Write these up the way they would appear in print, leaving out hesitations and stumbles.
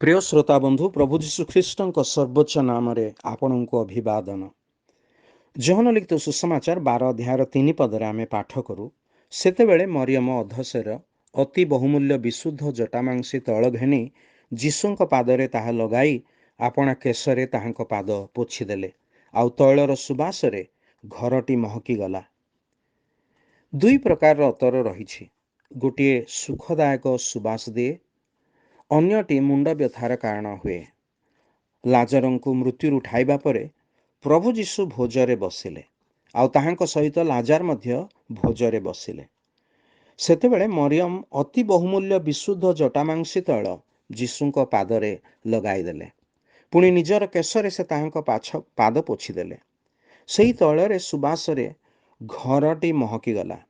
प्रिय श्रोता बंधु प्रभु जीशु ख्रीष्ट सर्वोच्च नाम आपण को अभिवादन। जहन लिखित सुसमाचार 12 अध्याय 3 पदरे आम पाठ करूँ सेतेबेले मरियम अधसेर अति बहुमूल्य विशुद्ध जटामांसी तैल घेनी जीशुक पादरे ताहा लगाई आपणा केशरे ताहांक पाद पोछिदेले आउ तैलर सुबासरे घरटी महकी गला। दुई प्रकार अतर रही, गोटे सुखदायक सुबास दिए, अन्यटी मुंड व्यथार कारण हुए। लाजरंकु मृत्यु उठाइबा परे प्रभु जीशु भोजरे बसिले आउ ताहांक सहित लाजार मध्य भोजरे बसिले। सेतेबेले मरियम अति बहुमूल्य विशुद्ध जटामांसी तैल जीशुक पादरे लगाईदेले, पुणी निजर केशरे से ताहांक पाद पोछिदेले। सेही तैलरे सुबासरे घरटी महकी गला।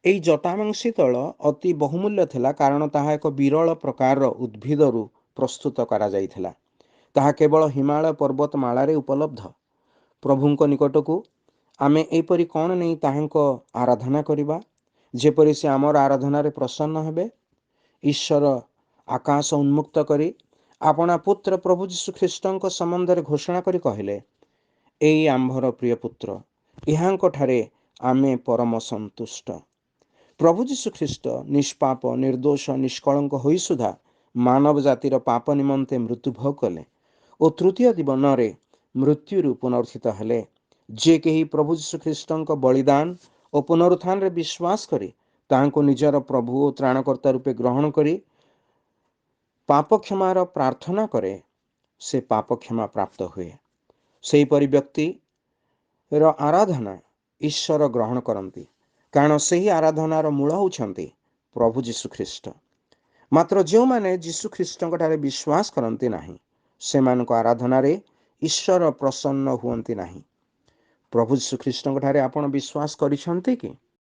एई जटामांसी तैल अति बहुमूल्य थिला, कारण ताहा एक विरल प्रकार उद्भिदरु प्रस्तुत करा जाइथिला। ताहा केवल हिमालय पर्वतमालारे उपलब्ध। प्रभुंक निकटकू आमे एपरि कौन नहीं ताहांक आराधना करिबा जेपरि से आमर आराधनारे प्रसन्न हेबे। ईश्वर आकाश उन्मुक्त करी आपना पुत्र प्रभु जीशु ख्रीष्टंक संबंधरे घोषणा करी कहले, एई आम्भर प्रिय पुत्र, इहांक ठारे आमे परम संतुष्ट। प्रभु जीशु ख्रीष्ट निष्पाप निर्दोष निष्कलंक होई सुधा मानव जातिर पाप निमंते मृत्यु भोग कले और तृतीय दिवनरे मृत्यु पुनरुत्थित हेले। जे केही प्रभु जीशु ख्रीष्टंक बलिदान और पुनरुत्थान रे विश्वास करी तांको निजर प्रभु और त्राणकर्ता रूपे ग्रहण करी पाप क्षमार प्रार्थना करे, से पाप क्षमा प्राप्त हुए। सेही परि व्यक्ति रो आराधना ईश्वर ग्रहण करती, कारण सेही आराधनार मूल होउछंती प्रभु जीशु ख्रीष्ट। मात्र जो माने जीशु ख्रीष्टंक ठारे विश्वास करती नाही, सेमानक आराधनारे ईश्वर प्रसन्न हुअंती नाही। प्रभु जीशु ख्रीष्टंक ठारे आपण विश्वास करिसंती कि?